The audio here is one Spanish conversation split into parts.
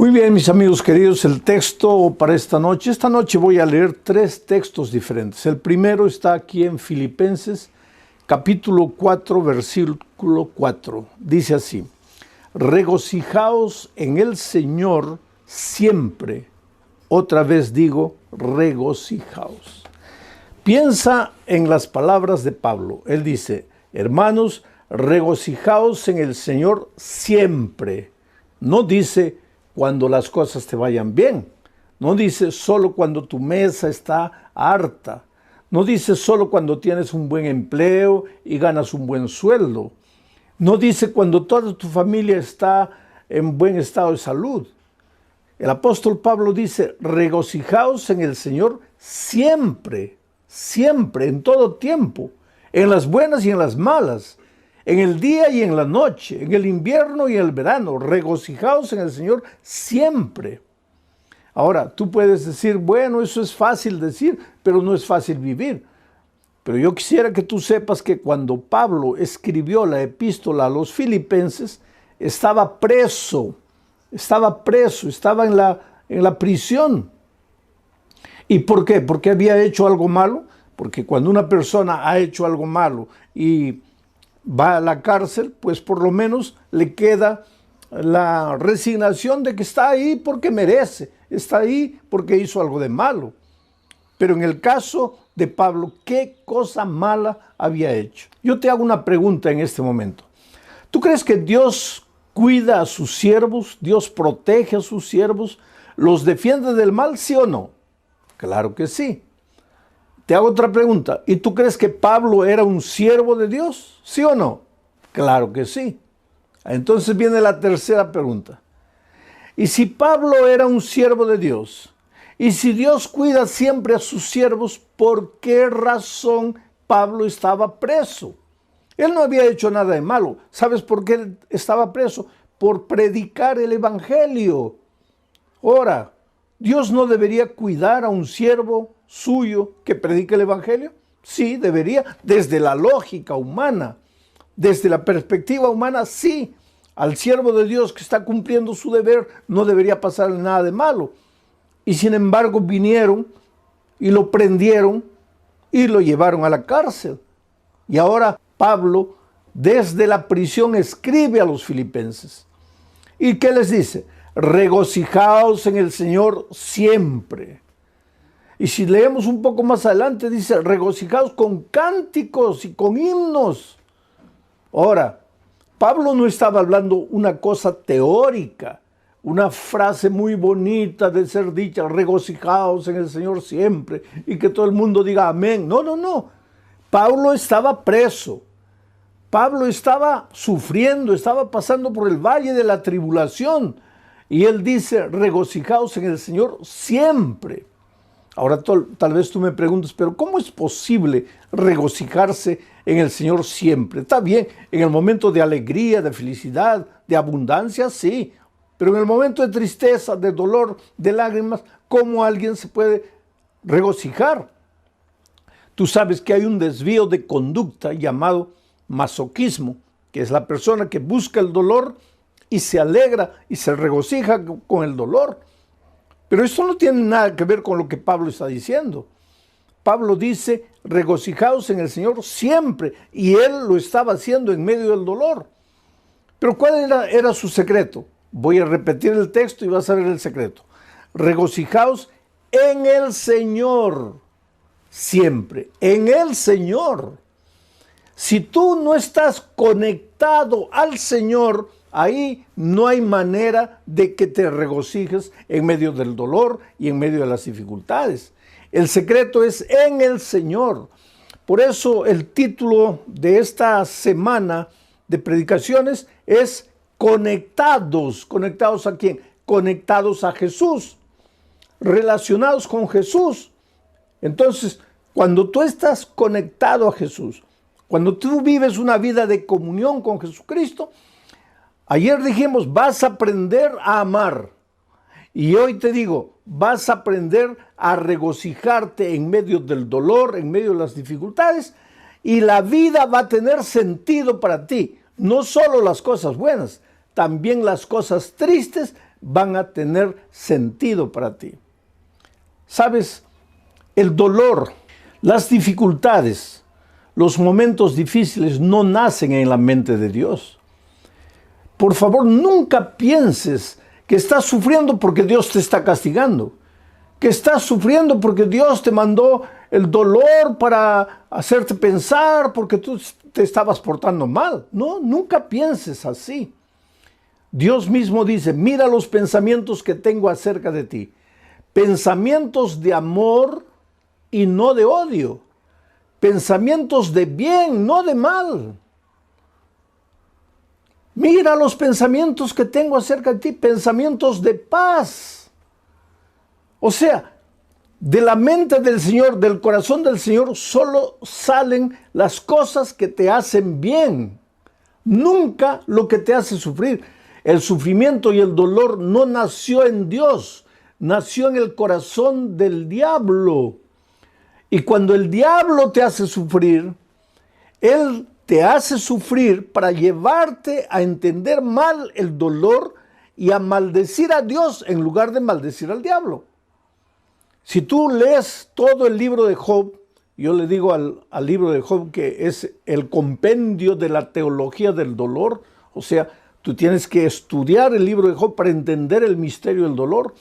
Muy bien, mis amigos queridos, el texto para esta noche voy a leer 3 textos diferentes. El primero está aquí en Filipenses, capítulo 4, versículo 4. Dice así: regocijaos en el Señor siempre. Otra vez digo, regocijaos. Piensa en las palabras de Pablo. Él dice: hermanos, regocijaos en el Señor siempre. No dice cuando las cosas te vayan bien. No dice solo cuando tu mesa está harta. No dice solo cuando tienes un buen empleo y ganas un buen sueldo. No dice cuando toda tu familia está en buen estado de salud. El apóstol Pablo dice: regocijaos en el Señor siempre, siempre, en todo tiempo, en las buenas y en las malas, en el día y en la noche, en el invierno y en el verano. Regocijaos en el Señor siempre. Ahora, tú puedes decir, bueno, eso es fácil decir, pero no es fácil vivir. Pero yo quisiera que tú sepas que cuando Pablo escribió la epístola a los filipenses, estaba preso, estaba en la prisión. ¿Y por qué? ¿Porque había hecho algo malo? Porque cuando una persona ha hecho algo malo y va a la cárcel, pues por lo menos le queda la resignación de que está ahí porque merece, está ahí porque hizo algo de malo. Pero en el caso de Pablo, ¿qué cosa mala había hecho? Yo te hago una pregunta en este momento. ¿Tú crees que Dios cuida a sus siervos? ¿Dios protege a sus siervos? ¿Los defiende del mal, sí o no? Claro que sí. Te hago otra pregunta. ¿Y tú crees que Pablo era un siervo de Dios? ¿Sí o no? Claro que sí. Entonces viene la tercera pregunta. ¿Y si Pablo era un siervo de Dios? ¿Y si Dios cuida siempre a sus siervos, por qué razón Pablo estaba preso? Él no había hecho nada de malo. ¿Sabes por qué él estaba preso? Por predicar el evangelio. Ahora, ¿Dios no debería cuidar a un siervo suyo que predique el evangelio? Sí, debería, desde la lógica humana, desde la perspectiva humana, sí. Al siervo de Dios que está cumpliendo su deber no debería pasarle nada de malo. Y sin embargo vinieron y lo prendieron y lo llevaron a la cárcel. Y ahora Pablo desde la prisión escribe a los filipenses. ¿Y qué les dice? Regocijaos en el Señor siempre. Y si leemos un poco más adelante, dice: regocijaos con cánticos y con himnos. Ahora, Pablo no estaba hablando una cosa teórica, una frase muy bonita de ser dicha: regocijaos en el Señor siempre, y que todo el mundo diga amén. No, no, no. Pablo estaba preso. Pablo estaba sufriendo, estaba pasando por el valle de la tribulación. Y él dice: regocijaos en el Señor siempre. Ahora tal vez tú me preguntes, pero ¿cómo es posible regocijarse en el Señor siempre? Está bien, en el momento de alegría, de felicidad, de abundancia, sí. Pero en el momento de tristeza, de dolor, de lágrimas, ¿cómo alguien se puede regocijar? Tú sabes que hay un desvío de conducta llamado masoquismo, que es la persona que busca el dolor y se alegra y se regocija con el dolor. Pero esto no tiene nada que ver con lo que Pablo está diciendo. Pablo dice: regocijaos en el Señor siempre. Y él lo estaba haciendo en medio del dolor. Pero ¿cuál era su secreto? Voy a repetir el texto y vas a ver el secreto. Regocijaos en el Señor siempre. En el Señor. Si tú no estás conectado al Señor, ahí no hay manera de que te regocijes en medio del dolor y en medio de las dificultades. El secreto es en el Señor. Por eso el título de esta semana de predicaciones es conectados. ¿Conectados a quién? Conectados a Jesús, relacionados con Jesús. Entonces, cuando tú estás conectado a Jesús, cuando tú vives una vida de comunión con Jesucristo, ayer dijimos, vas a aprender a amar. Y hoy te digo, vas a aprender a regocijarte en medio del dolor, en medio de las dificultades, y la vida va a tener sentido para ti. No solo las cosas buenas, también las cosas tristes van a tener sentido para ti. ¿Sabes? El dolor, las dificultades, los momentos difíciles no nacen en la mente de Dios. Por favor, nunca pienses que estás sufriendo porque Dios te está castigando, que estás sufriendo porque Dios te mandó el dolor para hacerte pensar porque tú te estabas portando mal. No, nunca pienses así. Dios mismo dice, mira los pensamientos que tengo acerca de ti. Pensamientos de amor y no de odio. Pensamientos de bien, no de mal. Mira los pensamientos que tengo acerca de ti, pensamientos de paz. O sea, de la mente del Señor, del corazón del Señor, solo salen las cosas que te hacen bien. Nunca lo que te hace sufrir. El sufrimiento y el dolor no nació en Dios, nació en el corazón del diablo. Y cuando el diablo te hace sufrir, él te hace sufrir para llevarte a entender mal el dolor y a maldecir a Dios en lugar de maldecir al diablo. Si tú lees todo el libro de Job, yo le digo al libro de Job que es el compendio de la teología del dolor, o sea, tú tienes que estudiar el libro de Job para entender el misterio del dolor.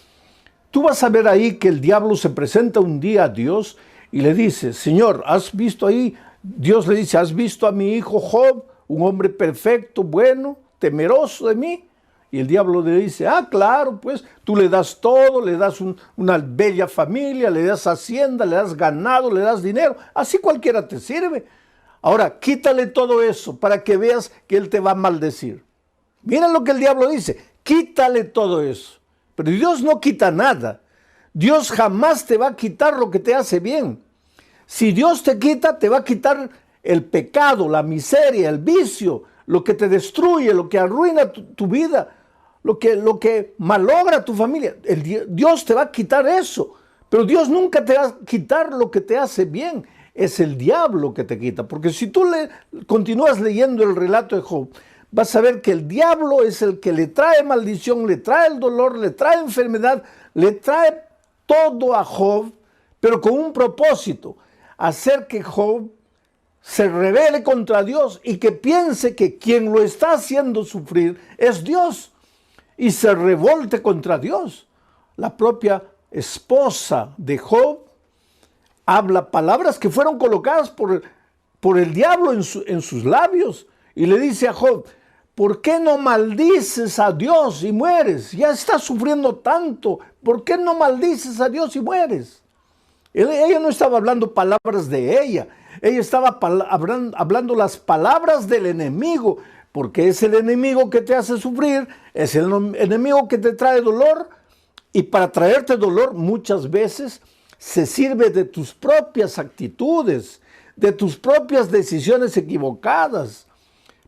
Tú vas a ver ahí que el diablo se presenta un día a Dios y le dice, Señor, ¿has visto ahí? Dios le dice, ¿has visto a mi hijo Job, un hombre perfecto, bueno, temeroso de mí? Y el diablo le dice, claro, pues tú le das todo, le das una bella familia, le das hacienda, le das ganado, le das dinero, así cualquiera te sirve. Ahora, quítale todo eso para que veas que él te va a maldecir. Mira lo que el diablo dice, quítale todo eso. Pero Dios no quita nada. Dios jamás te va a quitar lo que te hace bien. Si Dios te quita, te va a quitar el pecado, la miseria, el vicio, lo que te destruye, lo que arruina tu vida, lo que malogra tu familia. Dios te va a quitar eso, pero Dios nunca te va a quitar lo que te hace bien. Es el diablo que te quita, porque si tú continúas leyendo el relato de Job, vas a ver que el diablo es el que le trae maldición, le trae el dolor, le trae enfermedad, le trae todo a Job, pero con un propósito, hacer que Job se rebele contra Dios y que piense que quien lo está haciendo sufrir es Dios y se revolte contra Dios. La propia esposa de Job habla palabras que fueron colocadas por el diablo en sus labios y le dice a Job, ¿por qué no maldices a Dios y mueres? Ya estás sufriendo tanto, ¿por qué no maldices a Dios y mueres? Ella no estaba hablando palabras de ella estaba hablando las palabras del enemigo, porque es el enemigo que te hace sufrir, es el enemigo que te trae dolor, y para traerte dolor muchas veces se sirve de tus propias actitudes, de tus propias decisiones equivocadas,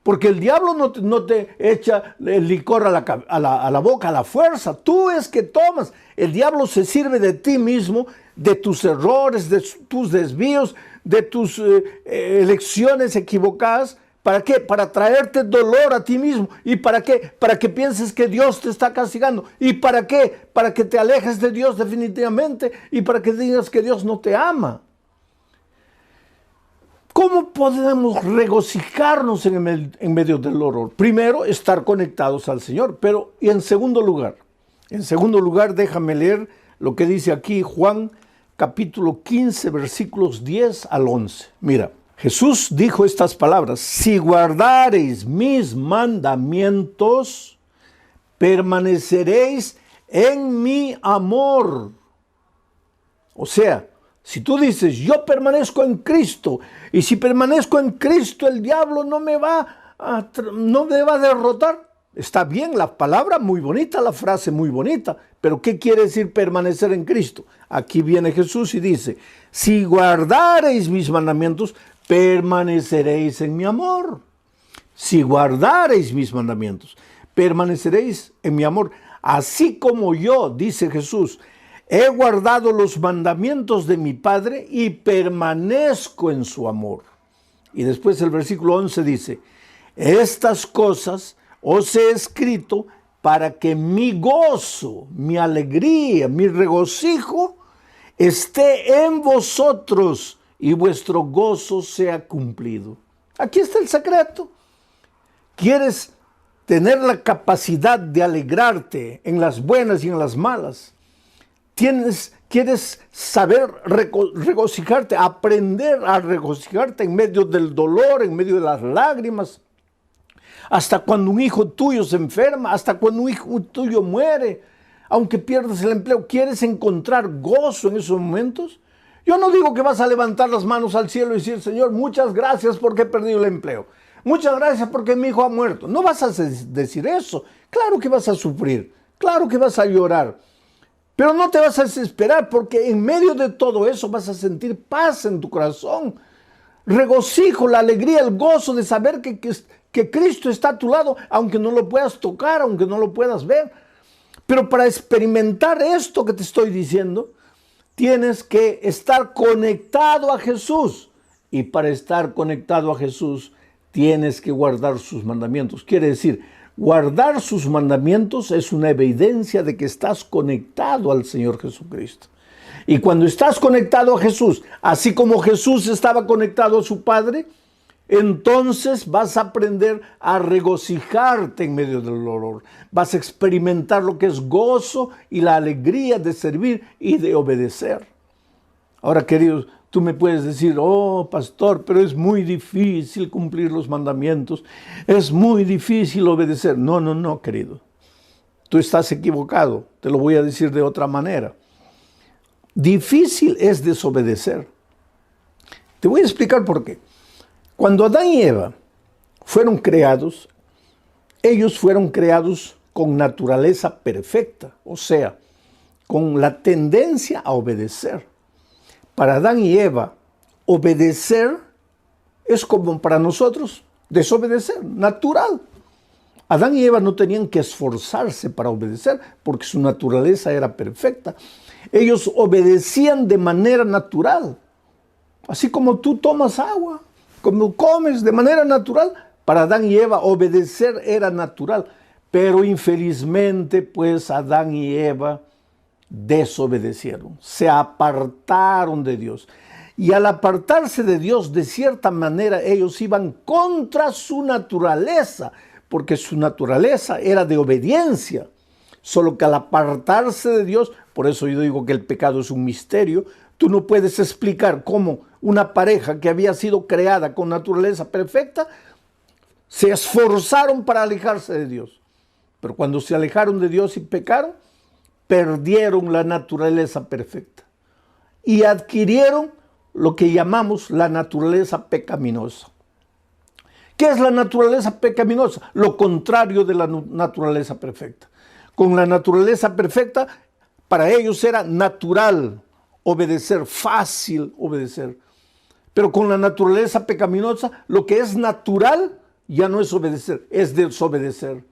porque el diablo no te echa el licor a la boca a la fuerza, tú es que tomas. El diablo se sirve de ti mismo, de tus errores, de tus desvíos, de tus elecciones equivocadas. ¿Para qué? Para traerte dolor a ti mismo. ¿Y para qué? Para que pienses que Dios te está castigando. ¿Y para qué? Para que te alejes de Dios definitivamente y para que digas que Dios no te ama. ¿Cómo podemos regocijarnos en medio del dolor? Primero, estar conectados al Señor. Pero, y en segundo lugar, déjame leer lo que dice aquí Juan capítulo 15, versículos 10 al 11. Mira, Jesús dijo estas palabras: si guardareis mis mandamientos, permaneceréis en mi amor. O sea, si tú dices, yo permanezco en Cristo, y si permanezco en Cristo, el diablo no me va a derrotar. Está bien la palabra, muy bonita, la frase muy bonita, pero ¿qué quiere decir permanecer en Cristo? Aquí viene Jesús y dice, si guardareis mis mandamientos, permaneceréis en mi amor. Si guardareis mis mandamientos, permaneceréis en mi amor. Así como yo, dice Jesús, he guardado los mandamientos de mi Padre y permanezco en su amor. Y después el versículo 11 dice, estas cosas os he escrito para que mi gozo, mi alegría, mi regocijo esté en vosotros y vuestro gozo sea cumplido. Aquí está el secreto. ¿Quieres tener la capacidad de alegrarte en las buenas y en las malas? ¿Quieres saber regocijarte, aprender a regocijarte en medio del dolor, en medio de las lágrimas? Hasta cuando un hijo tuyo se enferma, hasta cuando un hijo tuyo muere, aunque pierdas el empleo, ¿quieres encontrar gozo en esos momentos? Yo no digo que vas a levantar las manos al cielo y decir, Señor, muchas gracias porque he perdido el empleo. Muchas gracias porque mi hijo ha muerto. No vas a decir eso. Claro que vas a sufrir, claro que vas a llorar. Pero no te vas a desesperar porque en medio de todo eso vas a sentir paz en tu corazón. Regocijo, la alegría, el gozo de saber que Cristo está a tu lado, aunque no lo puedas tocar, aunque no lo puedas ver. Pero para experimentar esto que te estoy diciendo, tienes que estar conectado a Jesús. Y para estar conectado a Jesús, tienes que guardar sus mandamientos. Quiere decir, guardar sus mandamientos es una evidencia de que estás conectado al Señor Jesucristo. Y cuando estás conectado a Jesús, así como Jesús estaba conectado a su Padre, entonces vas a aprender a regocijarte en medio del dolor. Vas a experimentar lo que es gozo y la alegría de servir y de obedecer. Ahora, queridos, tú me puedes decir, oh, pastor, pero es muy difícil cumplir los mandamientos. Es muy difícil obedecer. No, querido. Tú estás equivocado. Te lo voy a decir de otra manera. Difícil es desobedecer. Te voy a explicar por qué. Cuando Adán y Eva fueron creados, ellos fueron creados con naturaleza perfecta, o sea, con la tendencia a obedecer. Para Adán y Eva, obedecer es como para nosotros desobedecer, natural. Adán y Eva no tenían que esforzarse para obedecer porque su naturaleza era perfecta. Ellos obedecían de manera natural, así como tú tomas agua, como comes de manera natural. Para Adán y Eva obedecer era natural, pero infelizmente pues Adán y Eva desobedecieron, se apartaron de Dios. Y al apartarse de Dios, de cierta manera, ellos iban contra su naturaleza, porque su naturaleza era de obediencia. Solo que al apartarse de Dios, por eso yo digo que el pecado es un misterio, tú no puedes explicar cómo una pareja que había sido creada con naturaleza perfecta, se esforzaron para alejarse de Dios. Pero cuando se alejaron de Dios y pecaron, perdieron la naturaleza perfecta y adquirieron lo que llamamos la naturaleza pecaminosa. ¿Qué es la naturaleza pecaminosa? Lo contrario de la naturaleza perfecta. Con la naturaleza perfecta, para ellos era natural obedecer, fácil obedecer. Pero con la naturaleza pecaminosa, lo que es natural ya no es obedecer, es desobedecer.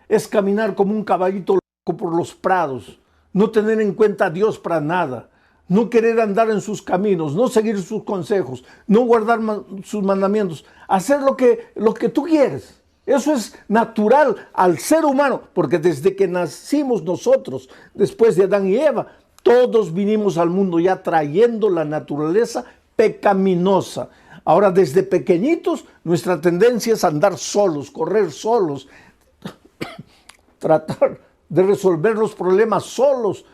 Es caminar como un caballito loco por los prados, no tener en cuenta a Dios para nada, no querer andar en sus caminos, no seguir sus consejos, no guardar sus mandamientos, hacer lo que tú quieres. Eso es natural al ser humano, porque desde que nacimos nosotros, después de Adán y Eva, todos vinimos al mundo ya trayendo la naturaleza pecaminosa. Ahora, desde pequeñitos, nuestra tendencia es andar solos, correr solos, tratar de resolver los problemas solos.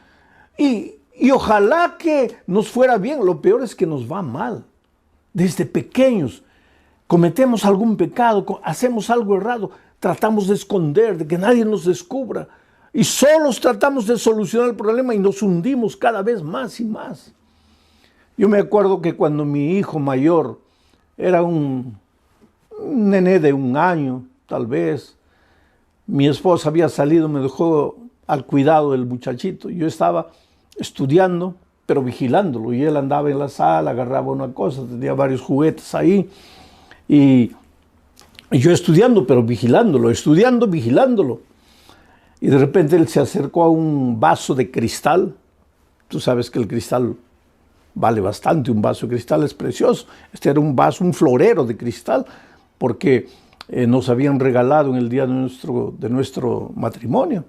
Y ojalá que nos fuera bien. Lo peor es que nos va mal. Desde pequeños cometemos algún pecado, hacemos algo errado, tratamos de esconder, de que nadie nos descubra. Y solos tratamos de solucionar el problema y nos hundimos cada vez más y más. Yo me acuerdo que cuando mi hijo mayor era un nené de 1 año, tal vez, mi esposa había salido, me dejó al cuidado del muchachito. Yo estaba estudiando, pero vigilándolo. Y él andaba en la sala, agarraba una cosa, tenía varios juguetes ahí. Y yo estudiando, pero vigilándolo, vigilándolo. Y de repente él se acercó a un vaso de cristal. Tú sabes que el cristal vale bastante, un vaso de cristal es precioso. Este era un vaso, un florero de cristal, porque nos habían regalado en el día de nuestro matrimonio.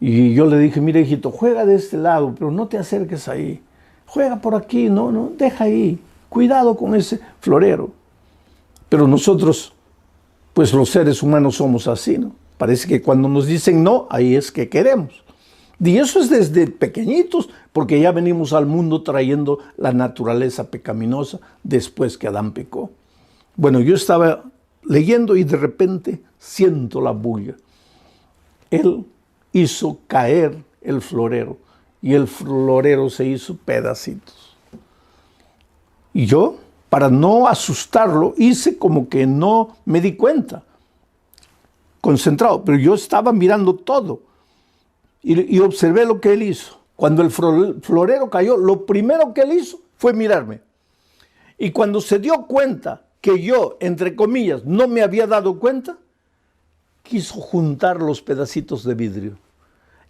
Y yo le dije, mira hijito, juega de este lado, pero no te acerques ahí. Juega por aquí, no, deja ahí. Cuidado con ese florero. Pero nosotros, pues los seres humanos somos así, ¿no? Parece que cuando nos dicen no, ahí es que queremos. Y eso es desde pequeñitos, porque ya venimos al mundo trayendo la naturaleza pecaminosa después que Adán pecó. Bueno, yo estaba leyendo y de repente siento la bulla. Él hizo caer el florero y el florero se hizo pedacitos. Y yo, para no asustarlo, hice como que no me di cuenta, concentrado, pero yo estaba mirando todo y observé lo que él hizo. Cuando el florero cayó, lo primero que él hizo fue mirarme. Y cuando se dio cuenta que yo, entre comillas, no me había dado cuenta, quiso juntar los pedacitos de vidrio.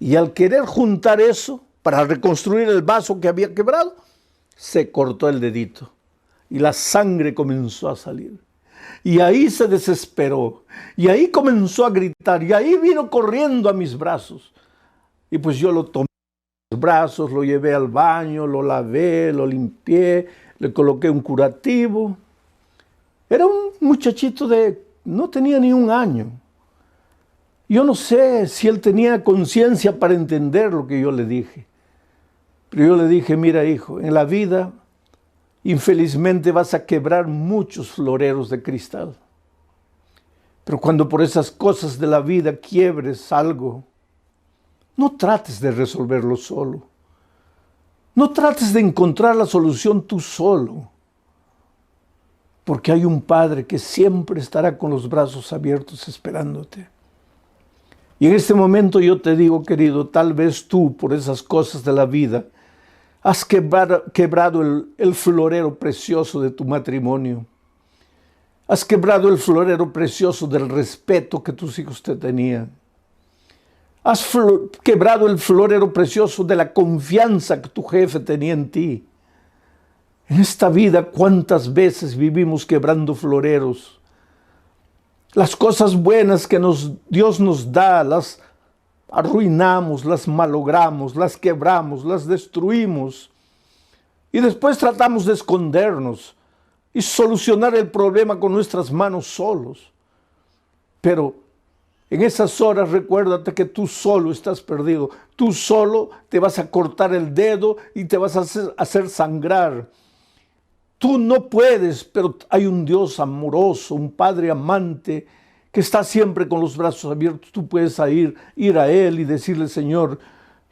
Y al querer juntar eso, para reconstruir el vaso que había quebrado, se cortó el dedito. Y la sangre comenzó a salir. Y ahí se desesperó. Y ahí comenzó a gritar. Y ahí vino corriendo a mis brazos. Y pues yo lo tomé en los brazos, lo llevé al baño, lo lavé, lo limpié, le coloqué un curativo. Era un muchachito no tenía ni un año. Yo no sé si él tenía conciencia para entender lo que yo le dije. Pero yo le dije, mira hijo, en la vida infelizmente vas a quebrar muchos floreros de cristal. Pero cuando por esas cosas de la vida quiebres algo, no trates de resolverlo solo. No trates de encontrar la solución tú solo. Porque hay un Padre que siempre estará con los brazos abiertos esperándote. Y en este momento yo te digo, querido, tal vez tú, por esas cosas de la vida, has quebrado el florero precioso de tu matrimonio. Has quebrado el florero precioso del respeto que tus hijos te tenían. Has quebrado el florero precioso de la confianza que tu jefe tenía en ti. En esta vida, ¿cuántas veces vivimos quebrando floreros? Las cosas buenas que Dios nos da, las arruinamos, las malogramos, las quebramos, las destruimos. Y después tratamos de escondernos y solucionar el problema con nuestras manos solos. Pero en esas horas recuérdate que tú solo estás perdido. Tú solo te vas a cortar el dedo y te vas a hacer sangrar. Tú no puedes, pero hay un Dios amoroso, un Padre amante que está siempre con los brazos abiertos. Tú puedes ir a Él y decirle, Señor,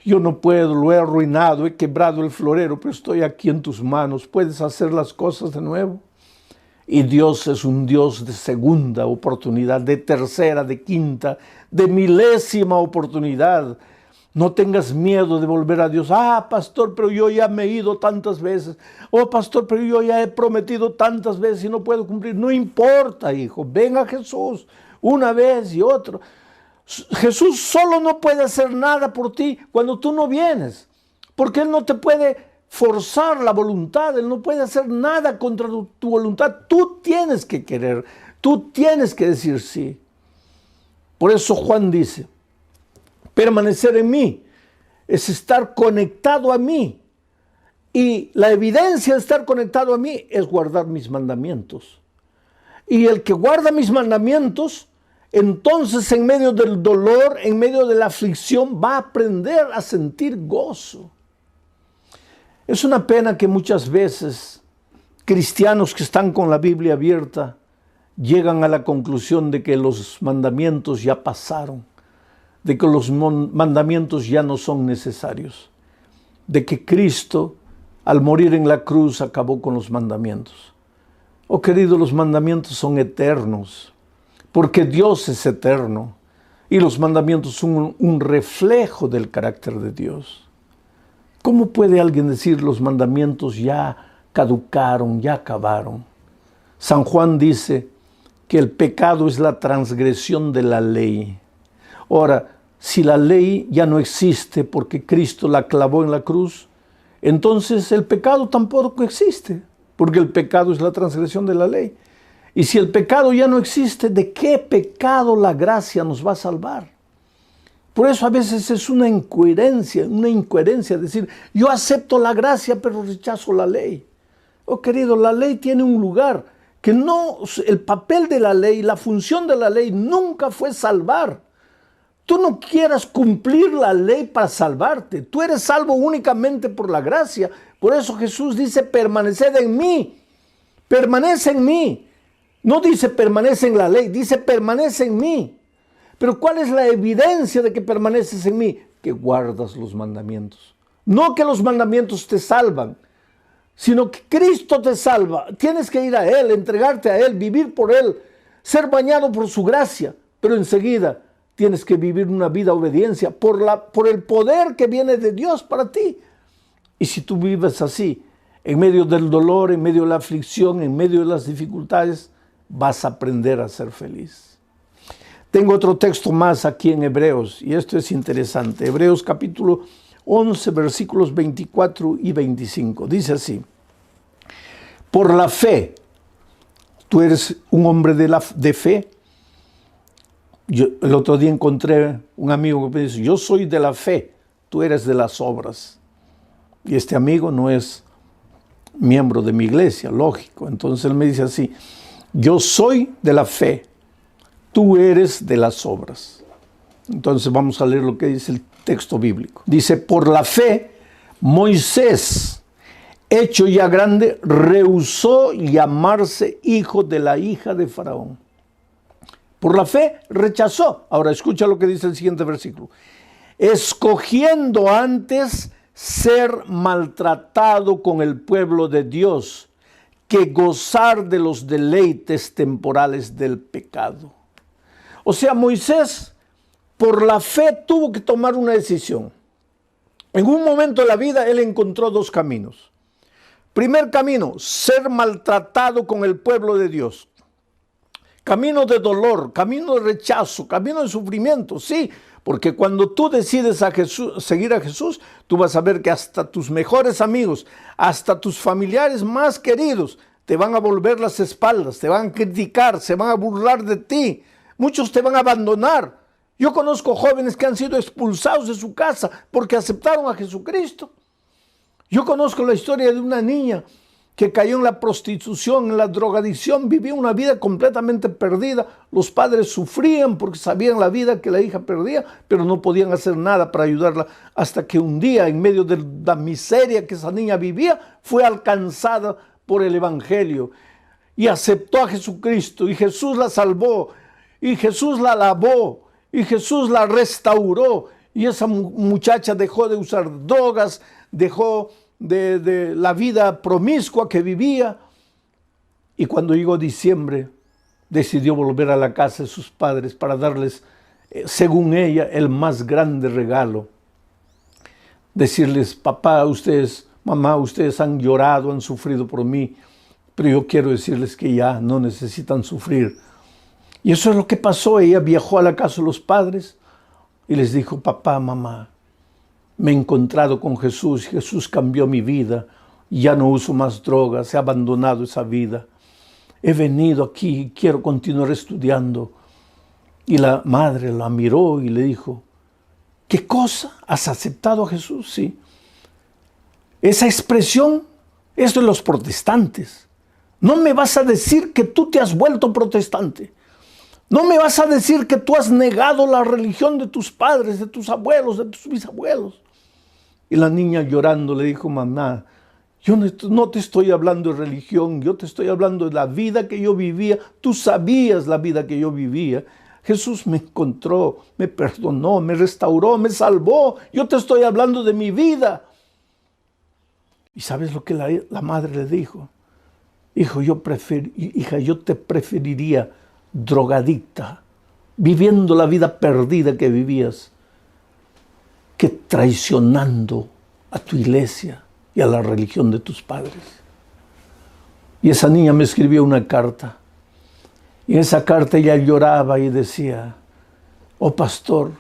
yo no puedo, lo he arruinado, he quebrado el florero, pero estoy aquí en tus manos. ¿Puedes hacer las cosas de nuevo? Y Dios es un Dios de segunda oportunidad, de tercera, de quinta, de milésima oportunidad. No tengas miedo de volver a Dios. Ah, pastor, pero yo ya me he ido tantas veces. Oh, pastor, pero yo ya he prometido tantas veces y no puedo cumplir. No importa, hijo. Ven a Jesús una vez y otra. Jesús solo no puede hacer nada por ti cuando tú no vienes. Porque Él no te puede forzar la voluntad. Él no puede hacer nada contra tu voluntad. Tú tienes que querer. Tú tienes que decir sí. Por eso Juan dice, permanecer en mí es estar conectado a mí. Y la evidencia de estar conectado a mí es guardar mis mandamientos. Y el que guarda mis mandamientos, entonces en medio del dolor, en medio de la aflicción, va a aprender a sentir gozo. Es una pena que muchas veces cristianos que están con la Biblia abierta llegan a la conclusión de que los mandamientos ya pasaron, de que los mandamientos ya no son necesarios, de que Cristo, al morir en la cruz, acabó con los mandamientos. Oh, querido, los mandamientos son eternos, porque Dios es eterno, y los mandamientos son un reflejo del carácter de Dios. ¿Cómo puede alguien decir los mandamientos ya caducaron, ya acabaron? San Juan dice que el pecado es la transgresión de la ley. Ahora, si la ley ya no existe porque Cristo la clavó en la cruz, entonces el pecado tampoco existe, porque el pecado es la transgresión de la ley. Y si el pecado ya no existe, ¿de qué pecado la gracia nos va a salvar? Por eso a veces es una incoherencia decir, yo acepto la gracia pero rechazo la ley. Oh querido, la ley tiene un lugar que no, el papel de la ley, la función de la ley nunca fue salvar. Tú no quieras cumplir la ley para salvarte. Tú eres salvo únicamente por la gracia. Por eso Jesús dice, permaneced en mí. Permanece en mí. No dice permanece en la ley, dice permanece en mí. Pero ¿cuál es la evidencia de que permaneces en mí? Que guardas los mandamientos. No que los mandamientos te salvan, sino que Cristo te salva. Tienes que ir a Él, entregarte a Él, vivir por Él, ser bañado por su gracia. Pero enseguida tienes que vivir una vida de obediencia por el poder que viene de Dios para ti. Y si tú vives así, en medio del dolor, en medio de la aflicción, en medio de las dificultades, vas a aprender a ser feliz. Tengo otro texto más aquí en Hebreos, y esto es interesante. Hebreos capítulo 11, versículos 24 y 25. Dice así: por la fe, tú eres un hombre de fe. Yo el otro día encontré un amigo que me dice, yo soy de la fe, tú eres de las obras. Y este amigo no es miembro de mi iglesia, lógico. Entonces él me dice así, yo soy de la fe, tú eres de las obras. Entonces vamos a leer lo que dice el texto bíblico. Dice, por la fe, Moisés, hecho ya grande, rehusó llamarse hijo de la hija de Faraón. Por la fe rechazó. Ahora escucha lo que dice el siguiente versículo. Escogiendo antes ser maltratado con el pueblo de Dios que gozar de los deleites temporales del pecado. O sea, Moisés, por la fe, tuvo que tomar una decisión. En un momento de la vida, él encontró dos caminos. Primer camino, ser maltratado con el pueblo de Dios. Camino de dolor, camino de rechazo, camino de sufrimiento, sí, porque cuando tú decides seguir a Jesús, tú vas a ver que hasta tus mejores amigos, hasta tus familiares más queridos, te van a volver las espaldas, te van a criticar, se van a burlar de ti, muchos te van a abandonar. Yo conozco jóvenes que han sido expulsados de su casa porque aceptaron a Jesucristo. Yo conozco la historia de una niña que cayó en la prostitución, en la drogadicción, vivía una vida completamente perdida. Los padres sufrían porque sabían la vida que la hija perdía, pero no podían hacer nada para ayudarla, hasta que un día, en medio de la miseria que esa niña vivía, fue alcanzada por el Evangelio y aceptó a Jesucristo, y Jesús la salvó, y Jesús la lavó, y Jesús la restauró, y esa muchacha dejó de usar drogas, dejó de la vida promiscua que vivía, y cuando llegó diciembre decidió volver a la casa de sus padres para darles, según ella, el más grande regalo. Decirles, papá, ustedes, mamá, ustedes han llorado, han sufrido por mí, pero yo quiero decirles que ya no necesitan sufrir. Y eso es lo que pasó. Ella viajó a la casa de los padres y les dijo, papá, mamá, me he encontrado con Jesús, Jesús cambió mi vida, ya no uso más drogas, he abandonado esa vida. He venido aquí y quiero continuar estudiando. Y la madre la miró y le dijo, ¿qué cosa? ¿Has aceptado a Jesús? Sí. Esa expresión es de los protestantes. No me vas a decir que tú te has vuelto protestante. No me vas a decir que tú has negado la religión de tus padres, de tus abuelos, de tus bisabuelos. Y la niña llorando le dijo, mamá, yo no te estoy hablando de religión, yo te estoy hablando de la vida que yo vivía. Tú sabías la vida que yo vivía. Jesús me encontró, me perdonó, me restauró, me salvó. Yo te estoy hablando de mi vida. ¿Y sabes lo que la madre le dijo? Hija, yo te preferiría drogadicta, viviendo la vida perdida que vivías, que traicionando a tu iglesia y a la religión de tus padres. Y esa niña me escribió una carta. Y en esa carta ella lloraba y decía, oh pastor,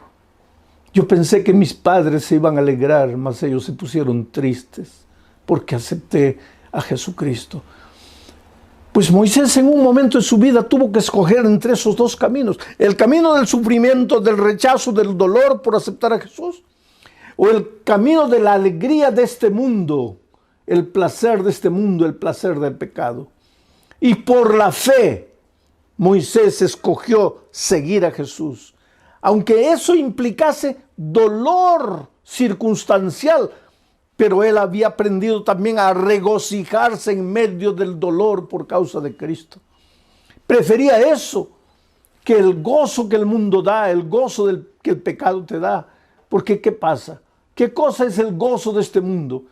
yo pensé que mis padres se iban a alegrar, mas ellos se pusieron tristes porque acepté a Jesucristo. Pues Moisés en un momento de su vida tuvo que escoger entre esos dos caminos. El camino del sufrimiento, del rechazo, del dolor por aceptar a Jesús. O el camino de la alegría de este mundo, el placer de este mundo, el placer del pecado. Y por la fe, Moisés escogió seguir a Jesús. Aunque eso implicase dolor circunstancial, pero él había aprendido también a regocijarse en medio del dolor por causa de Cristo. Prefería eso que el gozo que el mundo da, el gozo que el pecado te da. Porque ¿qué pasa? ¿Qué cosa es el gozo de este mundo?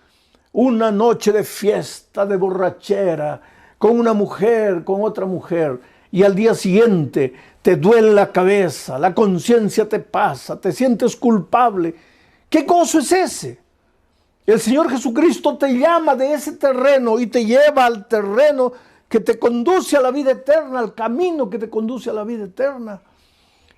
Una noche de fiesta, de borrachera, con una mujer, con otra mujer, y al día siguiente te duele la cabeza, la conciencia te pasa, te sientes culpable. ¿Qué gozo es ese? El Señor Jesucristo te llama de ese terreno y te lleva al terreno que te conduce a la vida eterna, al camino que te conduce a la vida eterna.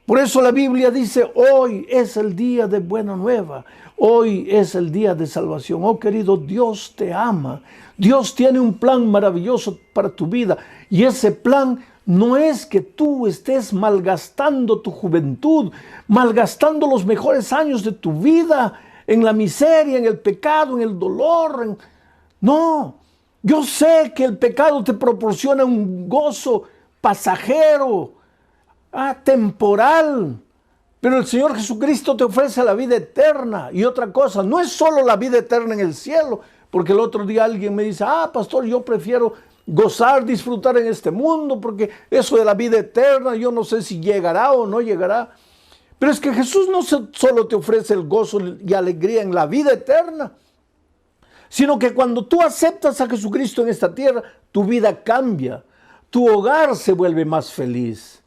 Por eso la Biblia dice, hoy es el día de buena nueva, hoy es el día de salvación. Oh querido, Dios te ama, Dios tiene un plan maravilloso para tu vida y ese plan no es que tú estés malgastando tu juventud, malgastando los mejores años de tu vida en la miseria, en el pecado, en el dolor. No, yo sé que el pecado te proporciona un gozo pasajero, temporal, pero el Señor Jesucristo te ofrece la vida eterna. Y otra cosa, no es solo la vida eterna en el cielo, porque el otro día alguien me dice, pastor, yo prefiero gozar, disfrutar en este mundo, porque eso de la vida eterna, yo no sé si llegará o no llegará. Pero es que Jesús no solo te ofrece el gozo y alegría en la vida eterna, sino que cuando tú aceptas a Jesucristo en esta tierra, tu vida cambia, tu hogar se vuelve más feliz.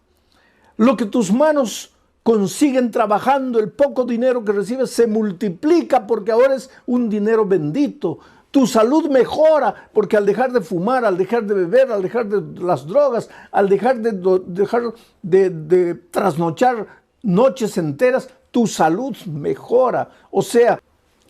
Lo que tus manos consiguen trabajando, el poco dinero que recibes, se multiplica porque ahora es un dinero bendito. Tu salud mejora porque al dejar de fumar, al dejar de beber, al dejar de las drogas, al dejar de trasnochar noches enteras, tu salud mejora. O sea,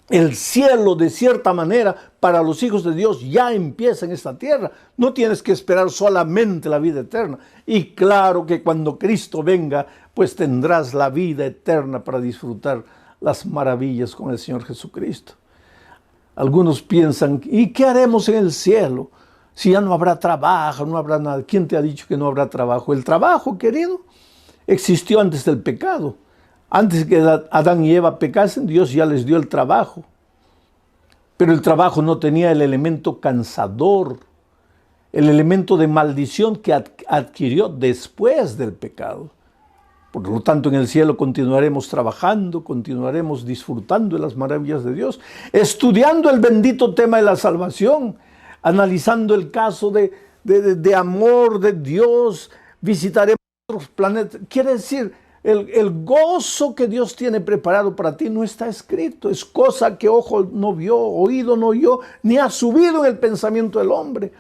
el cielo de cierta manera para los hijos de Dios ya empieza en esta tierra. No tienes que esperar solamente la vida eterna. Y claro que cuando Cristo venga, pues tendrás la vida eterna para disfrutar las maravillas con el Señor Jesucristo. Algunos piensan, ¿y qué haremos en el cielo? Si ya no habrá trabajo, no habrá nada. ¿Quién te ha dicho que no habrá trabajo? El trabajo, querido, existió antes del pecado. Antes que Adán y Eva pecasen, Dios ya les dio el trabajo. Pero el trabajo no tenía el elemento cansador, el elemento de maldición que adquirió después del pecado. Por lo tanto, en el cielo continuaremos trabajando, continuaremos disfrutando de las maravillas de Dios, estudiando el bendito tema de la salvación, analizando el caso de amor de Dios, visitaremos otros planetas. Quiere decir, el gozo que Dios tiene preparado para ti no está escrito, es cosa que ojo no vio, oído no oyó, ni ha subido en el pensamiento del hombre.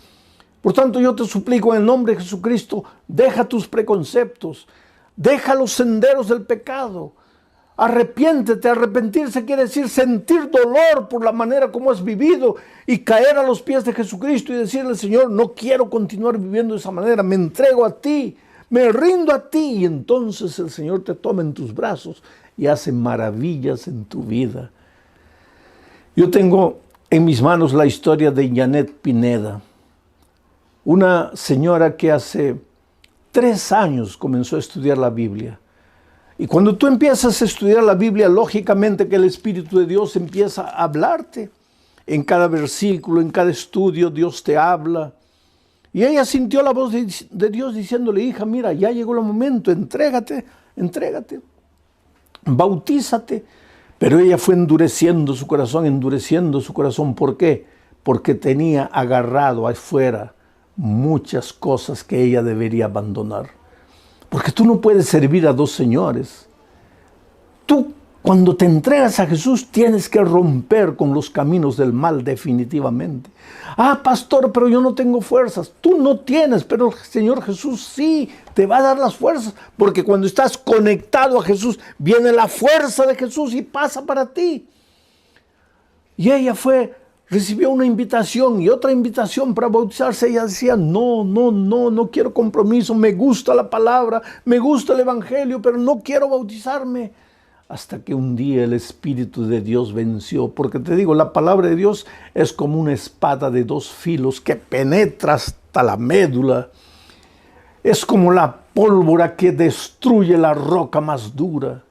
Por tanto, yo te suplico en el nombre de Jesucristo, deja tus preconceptos, deja los senderos del pecado, arrepiéntete. Arrepentirse quiere decir sentir dolor por la manera como has vivido y caer a los pies de Jesucristo y decirle, Señor, no quiero continuar viviendo de esa manera, me entrego a ti, me rindo a ti. Y entonces el Señor te toma en tus brazos y hace maravillas en tu vida. Yo tengo en mis manos la historia de Janet Pineda, una señora que hace 3 años comenzó a estudiar la Biblia. Y cuando tú empiezas a estudiar la Biblia, lógicamente que el Espíritu de Dios empieza a hablarte. En cada versículo, en cada estudio, Dios te habla. Y ella sintió la voz de Dios diciéndole, hija, mira, ya llegó el momento, entrégate, bautízate. Pero ella fue endureciendo su corazón. ¿Por qué? Porque tenía agarrado afuera muchas cosas que ella debería abandonar. Porque tú no puedes servir a 2 señores. Tú, cuando te entregas a Jesús, tienes que romper con los caminos del mal definitivamente. Pastor, pero yo no tengo fuerzas. Tú no tienes, pero el Señor Jesús sí te va a dar las fuerzas. Porque cuando estás conectado a Jesús, viene la fuerza de Jesús y pasa para ti. Y ella fue recibió una invitación y otra invitación para bautizarse. Ella decía, no quiero compromiso, me gusta la palabra, me gusta el evangelio, pero no quiero bautizarme. Hasta que un día el Espíritu de Dios venció, porque te digo, la palabra de Dios es como una espada de dos filos que penetra hasta la médula. Es como la pólvora que destruye la roca más dura.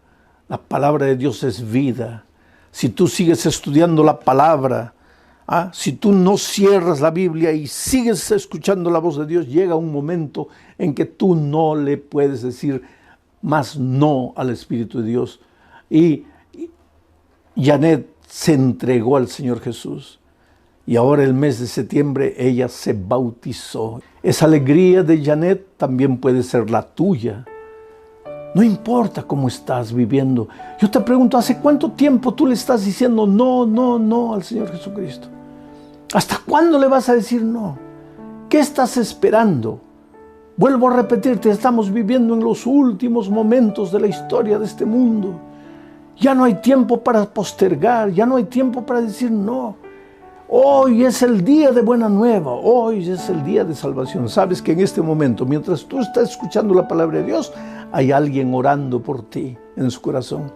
La palabra de Dios es vida. Si tú sigues estudiando la palabra, si tú no cierras la Biblia y sigues escuchando la voz de Dios, llega un momento en que tú no le puedes decir más no al Espíritu de Dios. Y Janet se entregó al Señor Jesús. Y ahora el mes de septiembre ella se bautizó. Esa alegría de Janet también puede ser la tuya. No importa cómo estás viviendo. Yo te pregunto, ¿hace cuánto tiempo tú le estás diciendo no al Señor Jesucristo? ¿Hasta cuándo le vas a decir no? ¿Qué estás esperando? Vuelvo a repetirte, estamos viviendo en los últimos momentos de la historia de este mundo. Ya no hay tiempo para postergar, ya no hay tiempo para decir no. Hoy es el día de buena nueva, hoy es el día de salvación. Sabes que en este momento, mientras tú estás escuchando la palabra de Dios, hay alguien orando por ti en su corazón.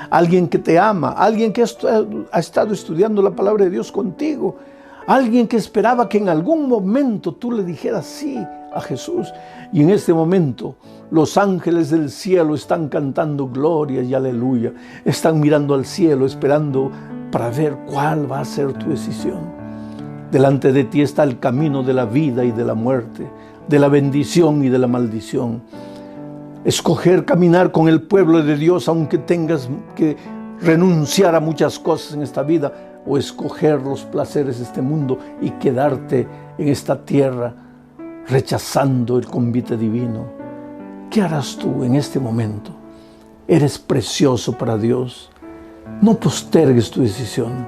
Alguien que te ama, alguien que ha estado estudiando la palabra de Dios contigo. Alguien que esperaba que en algún momento tú le dijeras sí a Jesús. Y en este momento los ángeles del cielo están cantando gloria y aleluya. Están mirando al cielo esperando para ver cuál va a ser tu decisión. Delante de ti está el camino de la vida y de la muerte, de la bendición y de la maldición. Escoger caminar con el pueblo de Dios aunque tengas que renunciar a muchas cosas en esta vida, o escoger los placeres de este mundo y quedarte en esta tierra rechazando el convite divino. ¿Qué harás tú en este momento? Eres precioso para Dios. No postergues tu decisión.